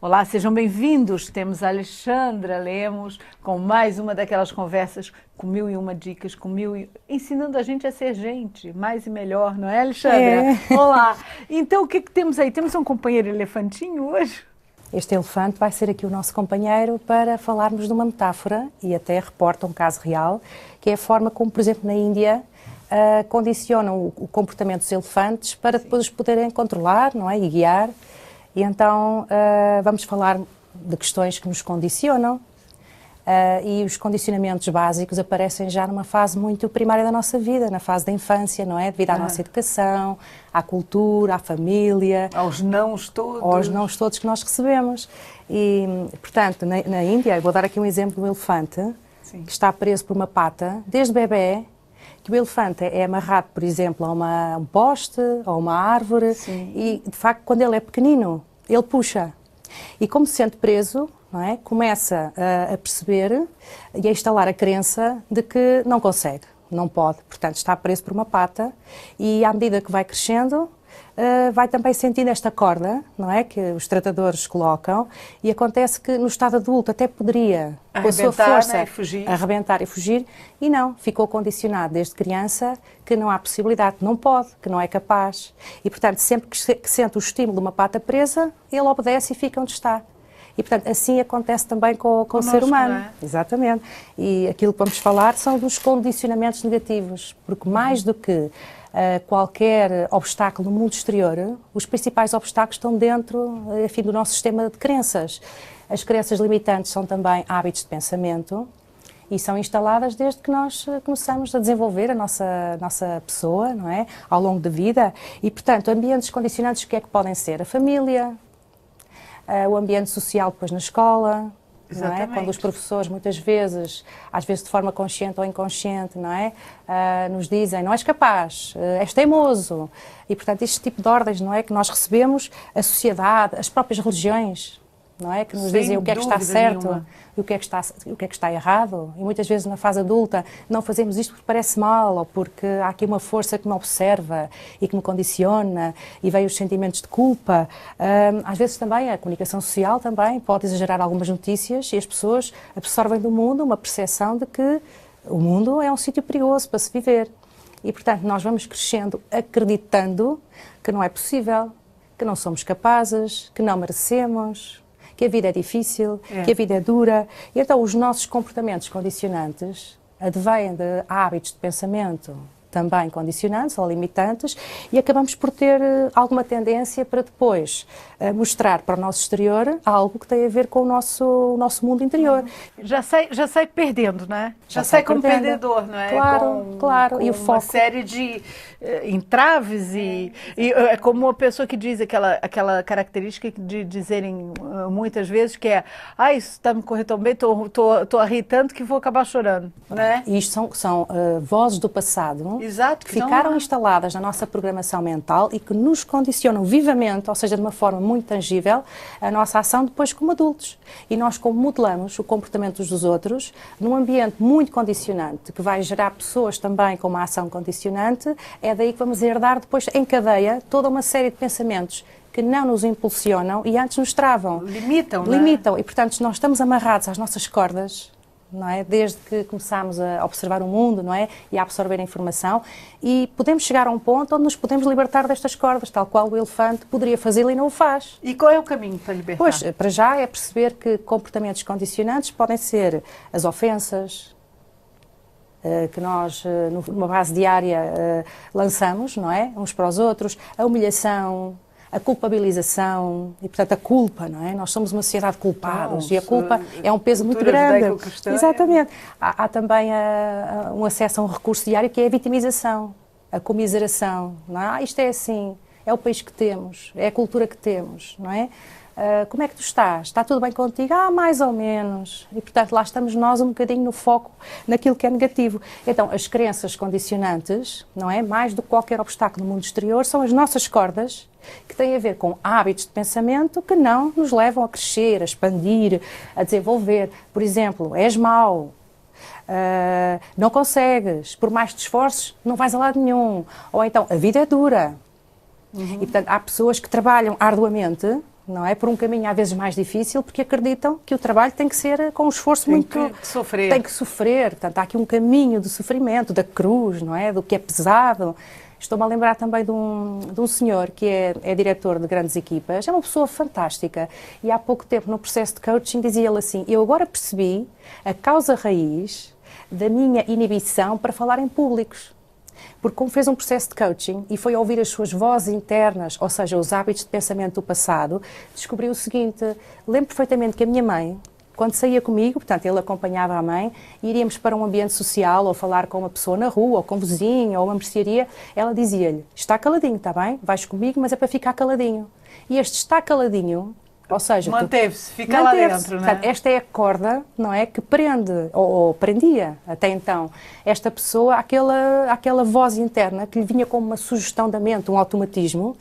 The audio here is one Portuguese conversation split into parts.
Olá, sejam bem-vindos. Temos a Alexandra Lemos com mais uma daquelas conversas com 1001 dicas, ensinando a gente a ser gente, mais e melhor, não é, Alexandra? É. Olá. Então, o que temos aí? Temos um companheiro elefantinho hoje? Este elefante vai ser aqui o nosso companheiro para falarmos de uma metáfora e até reporta um caso real, que é a forma como, por exemplo, na Índia, condicionam o comportamento dos elefantes para depois os poderem controlar, não é? E guiar. E então vamos falar de questões que nos condicionam e os condicionamentos básicos aparecem já numa fase muito primária da nossa vida, na fase da infância, não é? Devido à nossa educação, à cultura, à família. Aos nãos todos. Aos nãos todos que nós recebemos. E, portanto, na Índia, eu vou dar aqui um exemplo do elefante, que está preso por uma pata, desde bebê, que o elefante é amarrado, por exemplo, a um poste ou uma árvore. Sim. E, de facto, quando ele é pequenino, ele puxa. E como se sente preso, não é? Começa a perceber e a instalar a crença de que não consegue, não pode. Portanto, está preso por uma pata e, à medida que vai crescendo, vai também sentindo esta corda, não é? Que os tratadores colocam, e acontece que no estado adulto até poderia, com a sua força, né? Fugir. arrebentar e fugir, e não, ficou condicionado desde criança que não há possibilidade, que não pode, que não é capaz. E, portanto, sempre que sente o estímulo de uma pata presa, ele obedece e fica onde está. E, portanto, assim acontece também com o ser humano. Não é? Exatamente. E aquilo que vamos falar são dos condicionamentos negativos, porque mais do que qualquer obstáculo no mundo exterior, os principais obstáculos estão dentro, enfim, do nosso sistema de crenças. As crenças limitantes são também hábitos de pensamento e são instaladas desde que nós começamos a desenvolver a nossa pessoa, não é? Ao longo da vida. E, portanto, ambientes condicionantes, o que é que podem ser? A família, o ambiente social depois na escola, não é? Quando os professores muitas vezes, às vezes de forma consciente ou inconsciente, não é? Nos dizem, não és capaz, és teimoso. E, portanto, este tipo de ordens, não é? Que nós recebemos, a sociedade, as próprias religiões, não é? Que nos dizem o que é que está certo e o que é que está errado. E muitas vezes na fase adulta não fazemos isto porque parece mal ou porque há aqui uma força que me observa e que me condiciona e vem os sentimentos de culpa. Às vezes também a comunicação social também pode exagerar algumas notícias e as pessoas absorvem do mundo uma percepção de que o mundo é um sítio perigoso para se viver. E, portanto, nós vamos crescendo acreditando que não é possível, que não somos capazes, que não merecemos, que a vida é difícil, que a vida é dura. E então os nossos comportamentos condicionantes advêm de hábitos de pensamento também condicionantes ou limitantes e acabamos por ter alguma tendência para depois mostrar para o nosso exterior algo que tem a ver com o nosso mundo interior. Já sai perdendo, né? Já sai como perdedor, não é? Claro. E o foco... uma série de entraves e é como uma pessoa que diz aquela característica de dizerem muitas vezes que é isso está me correndo tão bem, tô a rir tanto que vou acabar chorando, né? E isto são vozes do passado. Exato, que ficaram instaladas na nossa programação mental e que nos condicionam vivamente, ou seja, de uma forma muito tangível, a nossa ação depois como adultos. E nós, como modelamos o comportamento dos outros, num ambiente muito condicionante, que vai gerar pessoas também com uma ação condicionante, é daí que vamos herdar depois, em cadeia, toda uma série de pensamentos que não nos impulsionam e antes nos travam. Limitam, Limitam. E, portanto, nós estamos amarrados às nossas cordas, não é? Desde que começámos a observar o mundo, não é? E a absorver a informação, e podemos chegar a um ponto onde nos podemos libertar destas cordas, tal qual o elefante poderia fazê-lo e não o faz. E qual é o caminho para libertar? Pois, para já é perceber que comportamentos condicionantes podem ser as ofensas, que nós, numa base diária, lançamos, não é? Uns para os outros, a humilhação, a culpabilização e, portanto, a culpa, não é? Nós somos uma sociedade de culpados e a culpa é um peso muito grande. Exatamente. Há também um acesso a um recurso diário que é a vitimização, a comiseração, não é? Isto é assim, é o país que temos, é a cultura que temos, não é? Como é que tu estás? Está tudo bem contigo? Mais ou menos. E, portanto, lá estamos nós um bocadinho no foco naquilo que é negativo. Então, as crenças condicionantes, não é? Mais do que qualquer obstáculo no mundo exterior, são as nossas cordas que têm a ver com hábitos de pensamento que não nos levam a crescer, a expandir, a desenvolver. Por exemplo, és mau, não consegues, por mais te esforces, não vais a lado nenhum. Ou então, a vida é dura. E, portanto, há pessoas que trabalham arduamente não é? Por um caminho às vezes mais difícil, porque acreditam que o trabalho tem que ser com um esforço muito... Tem que sofrer. Tem que sofrer. Portanto, há aqui um caminho do sofrimento, da cruz, não é? Do que é pesado. Estou-me a lembrar também de um senhor que é diretor de grandes equipas, é uma pessoa fantástica, e há pouco tempo no processo de coaching dizia ele assim: eu agora percebi a causa raiz da minha inibição para falar em públicos. Porque como fez um processo de coaching e foi ouvir as suas vozes internas, ou seja, os hábitos de pensamento do passado, descobriu o seguinte: lembro perfeitamente que a minha mãe, quando saía comigo, portanto, ele acompanhava a mãe, e iríamos para um ambiente social, ou falar com uma pessoa na rua, ou com um vizinho, ou uma mercearia, ela dizia-lhe: está caladinho, está bem? Vais comigo, mas é para ficar caladinho. E este está caladinho, ou seja... Manteve-se, fica lá dentro, não é? Portanto, esta é a corda, não é, que prende, ou prendia, até então, esta pessoa, aquela voz interna que lhe vinha como uma sugestão da mente, um automatismo,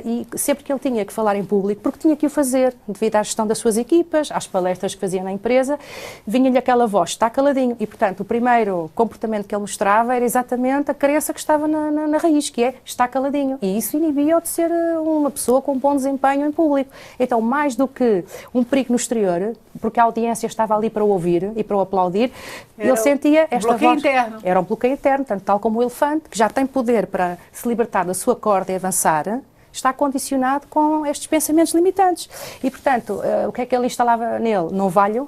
e sempre que ele tinha que falar em público, porque tinha que o fazer, devido à gestão das suas equipas, às palestras que fazia na empresa, vinha-lhe aquela voz: está caladinho. E, portanto, o primeiro comportamento que ele mostrava era exatamente a crença que estava na raiz, que é: está caladinho. E isso inibia-o de ser uma pessoa com bom desempenho em público. Então, mais do que um perigo no exterior, porque a audiência estava ali para o ouvir e para o aplaudir, ele sentia esta bloqueio voz. interno. Era um bloqueio interno, tanto tal como o elefante, que já tem poder para se libertar da sua corda e avançar, está condicionado com estes pensamentos limitantes. E, portanto, o que é que ele instalava nele? Não valho,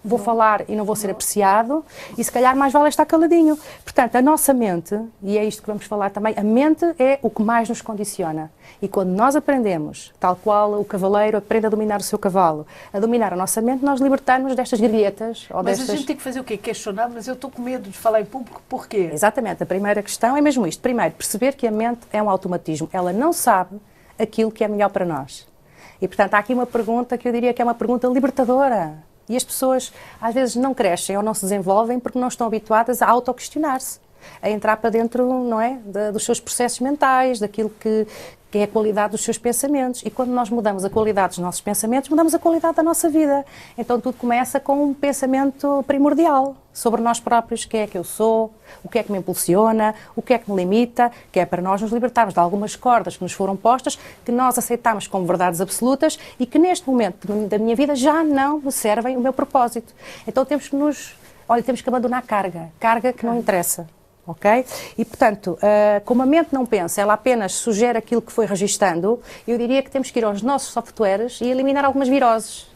vou falar e não vou ser apreciado, e se calhar mais vale estar caladinho. Portanto, a nossa mente, e é isto que vamos falar também, a mente é o que mais nos condiciona. E quando nós aprendemos, tal qual o cavaleiro aprende a dominar o seu cavalo, a dominar a nossa mente, nós libertarmos destas grilhetas. Mas a gente tem que fazer o quê? Questionar, mas eu estou com medo de falar em público, por quê? Exatamente, a primeira questão é mesmo isto. Primeiro, perceber que a mente é um automatismo. Ela não sabe aquilo que é melhor para nós. E, portanto, há aqui uma pergunta que eu diria que é uma pergunta libertadora. E as pessoas, às vezes, não crescem ou não se desenvolvem porque não estão habituadas a autoquestionar-se, a entrar para dentro, não é, dos seus processos mentais, daquilo que é a qualidade dos seus pensamentos. E quando nós mudamos a qualidade dos nossos pensamentos, mudamos a qualidade da nossa vida. Então tudo começa com um pensamento primordial sobre nós próprios: quem é que eu sou, o que é que me impulsiona, o que é que me limita, que é para nós nos libertarmos de algumas cordas que nos foram postas, que nós aceitamos como verdades absolutas e que neste momento da minha vida já não me servem o meu propósito. Então temos que abandonar carga que não interessa. Ok? E, portanto, como a mente não pensa, ela apenas sugere aquilo que foi registando, eu diria que temos que ir aos nossos softwares e eliminar algumas viroses.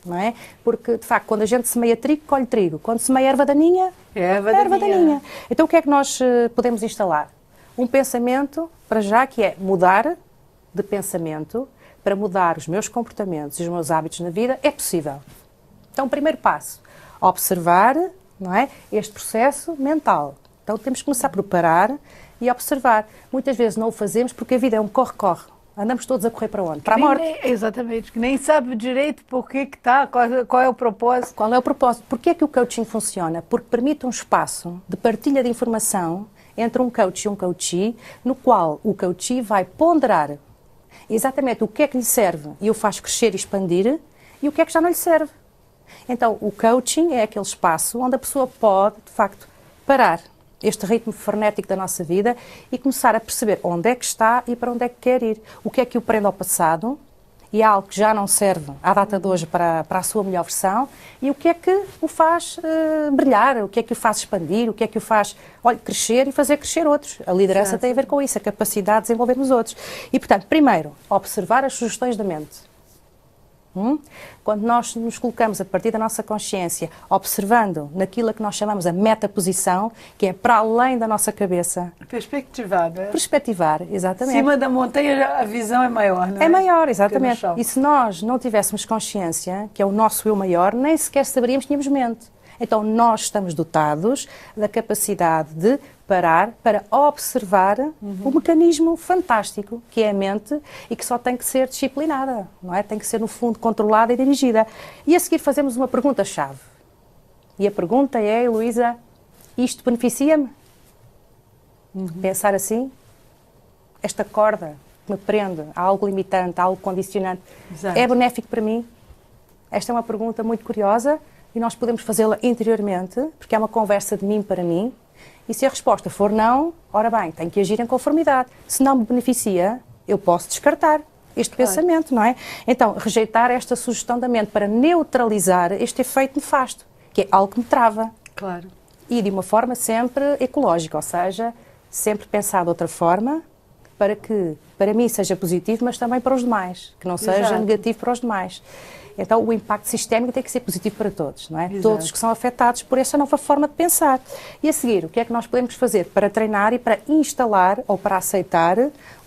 Não é? Porque, de facto, quando a gente semeia trigo, colhe trigo. Quando semeia erva daninha, erva daninha. Então, o que é que nós podemos instalar? Um pensamento, para já, que é mudar de pensamento para mudar os meus comportamentos e os meus hábitos na vida. É possível. Então, o primeiro passo: observar, não é, este processo mental. Então temos que começar por parar e observar. Muitas vezes não o fazemos porque a vida é um corre-corre. Andamos todos a correr para onde? Para a morte. Exatamente, que nem sabe direito por que está, qual é o propósito. Qual é o propósito? Porquê é que o coaching funciona? Porque permite um espaço de partilha de informação entre um coach e um coachee, no qual o coachee vai ponderar exatamente o que é que lhe serve e o faz crescer e expandir, e o que é que já não lhe serve. Então, o coaching é aquele espaço onde a pessoa pode, de facto, parar este ritmo frenético da nossa vida e começar a perceber onde é que está e para onde é que quer ir. O que é que o prende ao passado e é algo que já não serve à data de hoje para a sua melhor versão, e o que é que o faz brilhar, o que é que o faz expandir, o que é que o faz crescer e fazer crescer outros. A liderança tem a ver com isso, a capacidade de desenvolver nos outros. E, portanto, primeiro, observar as sugestões da mente. Quando nós nos colocamos a partir da nossa consciência, observando naquilo a que nós chamamos a metaposição, que é para além da nossa cabeça. Perspectivar, não é? Perspectivar, exatamente. Cima da montanha a visão é maior, não é? É maior, exatamente. E se nós não tivéssemos consciência, que é o nosso eu maior, nem sequer saberíamos que tínhamos mente. Então nós estamos dotados da capacidade de parar para observar o mecanismo fantástico que é a mente e que só tem que ser disciplinada, não é? Tem que ser, no fundo, controlada e dirigida. E a seguir fazemos uma pergunta-chave. E a pergunta é, Heloísa, isto beneficia-me? Pensar assim? Esta corda que me prende a algo limitante, a algo condicionante, Exato. É benéfico para mim? Esta é uma pergunta muito curiosa e nós podemos fazê-la interiormente, porque é uma conversa de mim para mim. E se a resposta for não, ora bem, tenho que agir em conformidade. Se não me beneficia, eu posso descartar. este pensamento, não é? Então, rejeitar esta sugestão da mente para neutralizar este efeito nefasto, que é algo que me trava. Claro. E de uma forma sempre ecológica, ou seja, sempre pensar de outra forma para que, para mim, seja positivo, mas também para os demais, que não seja negativo para os demais. Então, o impacto sistémico tem que ser positivo para todos, não é? Exato. Todos que são afetados por essa nova forma de pensar. E a seguir, o que é que nós podemos fazer para treinar e para instalar ou para aceitar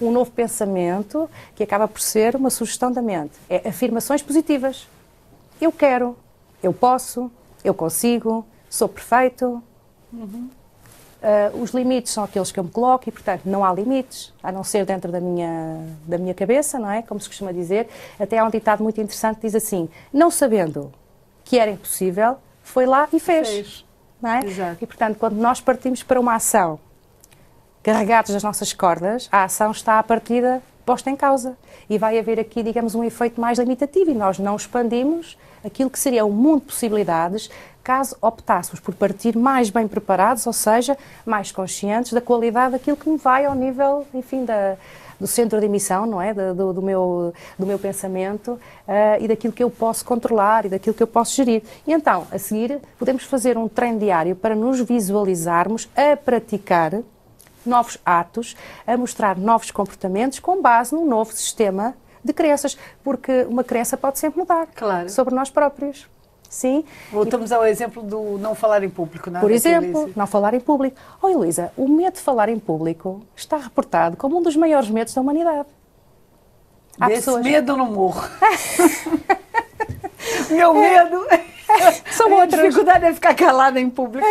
um novo pensamento que acaba por ser uma sugestão da mente? É afirmações positivas. Eu quero, eu posso, eu consigo, sou perfeito. Os limites são aqueles que eu me coloco e, portanto, não há limites, a não ser dentro da minha cabeça, não é? Como se costuma dizer. Até há um ditado muito interessante que diz assim: não sabendo que era impossível, foi lá e fez. Não é? Exato. E, portanto, quando nós partimos para uma ação carregados das nossas cordas, a ação está à partida posta em causa. E vai haver aqui, digamos, um efeito mais limitativo e nós não expandimos aquilo que seria um mundo de possibilidades caso optássemos por partir mais bem preparados, ou seja, mais conscientes da qualidade daquilo que me vai ao nível, enfim, do centro de emissão, não é? Do meu pensamento e daquilo que eu posso controlar e daquilo que eu posso gerir. E então, a seguir, podemos fazer um treino diário para nos visualizarmos a praticar novos atos, a mostrar novos comportamentos com base num novo sistema de crenças, porque uma crença pode sempre mudar sobre nós próprios. Sim. Voltamos ao exemplo do não falar em público, não é? Por exemplo, não falar em público. Oh, Heloísa, o medo de falar em público está reportado como um dos maiores medos da humanidade. Há pessoas... medo eu não morro. Meu medo... São outras. A dificuldade é ficar calada em público.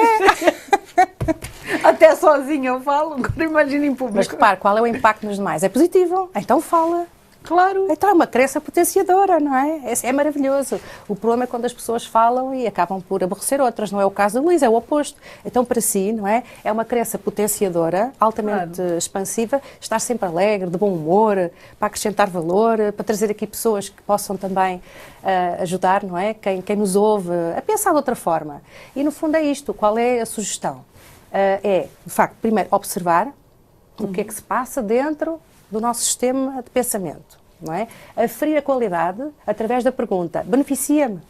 Até sozinha eu falo, agora imagina em público. Mas repare, qual é o impacto nos demais? É positivo, então fala. Claro. Então é uma crença potenciadora, não é? É maravilhoso. O problema é quando as pessoas falam e acabam por aborrecer outras. Não é o caso da Luísa, é o oposto. Então, para si, não é? É uma crença potenciadora, altamente expansiva, estar sempre alegre, de bom humor, para acrescentar valor, para trazer aqui pessoas que possam também ajudar, não é? Quem nos ouve a pensar de outra forma. E, no fundo, é isto. Qual é a sugestão? É, de facto, primeiro, observar o que é que se passa dentro do nosso sistema de pensamento, não é? Aferir a qualidade através da pergunta: beneficia-me?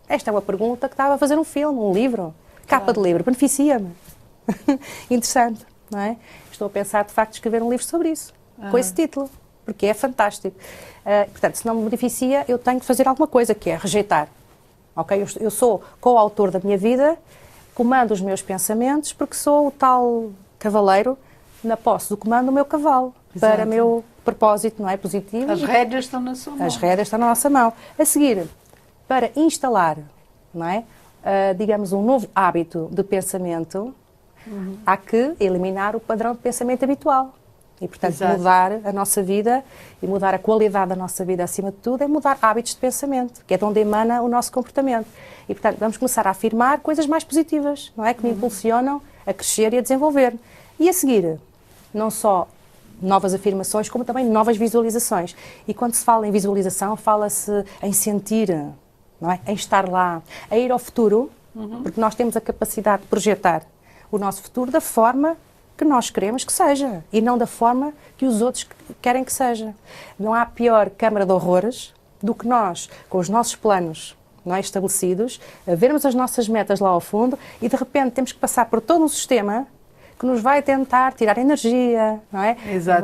Esta é uma pergunta que estava a fazer um filme, um livro, capa de livro, beneficia-me? Interessante, não é? Estou a pensar, de facto, escrever um livro sobre isso, com esse título, porque é fantástico. Portanto, se não me beneficia, eu tenho que fazer alguma coisa, que é rejeitar. Ok? Eu sou coautor da minha vida, comando os meus pensamentos, porque sou o tal cavaleiro na posse do comando do meu cavalo. Exato. Para o meu propósito, não é? Positivo. As rédeas estão na sua mão. As rédeas estão na nossa mão. A seguir, para instalar, não é? Digamos, um novo hábito de pensamento, há que eliminar o padrão de pensamento habitual. E, portanto, mudar a nossa vida e mudar a qualidade da nossa vida, acima de tudo, é mudar hábitos de pensamento, que é de onde emana o nosso comportamento. E, portanto, vamos começar a afirmar coisas mais positivas, não é? Que me impulsionam a crescer e a desenvolver. E a seguir, não só novas afirmações, como também novas visualizações. E quando se fala em visualização, fala-se em sentir, não é? Em estar lá, a ir ao futuro, porque nós temos a capacidade de projetar o nosso futuro da forma que nós queremos que seja e não da forma que os outros querem que seja. Não há pior câmara de horrores do que nós, com os nossos planos, não é, estabelecidos, a vermos as nossas metas lá ao fundo e de repente temos que passar por todo um sistema que nos vai tentar tirar energia, não é? Exato,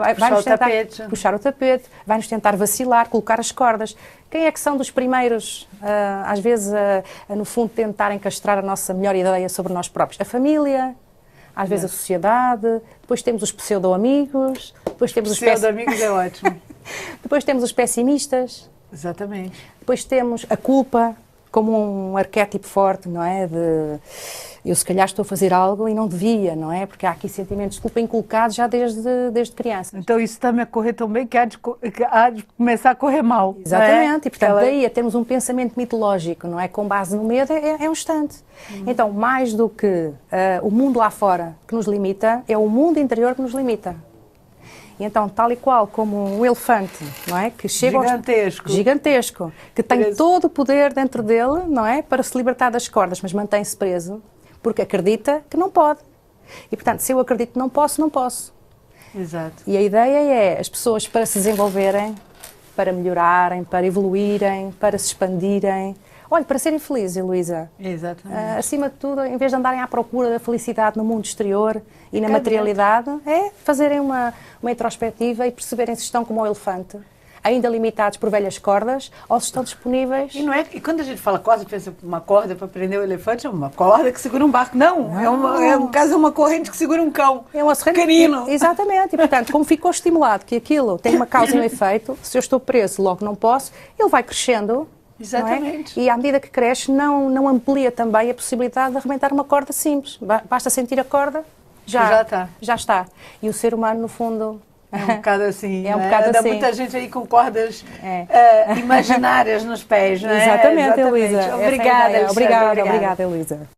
puxar o tapete, vai-nos tentar vacilar, colocar as cordas. Quem é que são dos primeiros, às vezes, no fundo, tentar encastrar a nossa melhor ideia sobre nós próprios? A família, às vezes a sociedade, depois temos os pseudo-amigos, depois temos os pseudo-amigos é ótimo. Depois temos os pessimistas. Exatamente. Depois temos a culpa como um arquétipo forte, não é? Eu se calhar estou a fazer algo e não devia, não é? Porque há aqui sentimentos de culpa inculcados já desde criança. Então isso está-me a correr tão bem que há de começar a correr mal. Exatamente, e portanto daí a termos um pensamento mitológico, não é? Com base no medo é um instante. Então, mais do que o mundo lá fora que nos limita, é o mundo interior que nos limita. E então, tal e qual como um elefante, não é? Que chega gigantesco, que tem todo o poder dentro dele, não é? Para se libertar das cordas, mas mantém-se preso, porque acredita que não pode. E, portanto, se eu acredito que não posso, não posso. Exato. E a ideia é as pessoas, para se desenvolverem, para melhorarem, para evoluírem, para se expandirem. Olha, para serem felizes, Heloísa. Exatamente. Acima de tudo, em vez de andarem à procura da felicidade no mundo exterior e na materialidade, é fazerem uma introspectiva e perceberem se estão como o elefante, ainda limitados por velhas cordas, ou se estão disponíveis. E não é, e quando a gente fala corda, pensa uma corda para prender o elefante, é uma corda que segura um barco. Não, no caso é uma corrente que segura um cão. É uma pequenino. Exatamente. E, portanto, como ficou estimulado que aquilo tem uma causa e um efeito, se eu estou preso, logo não posso, ele vai crescendo. Exatamente. Não é? E à medida que cresce, não amplia também a possibilidade de arrebentar uma corda simples. Basta sentir a corda, já está. E o ser humano, no fundo... É um bocado assim, é um bocado Anda assim. muita gente aí com cordas imaginárias nos pés, não é? Exatamente, Heloísa. Obrigada, Alexandra. Obrigada, Heloísa.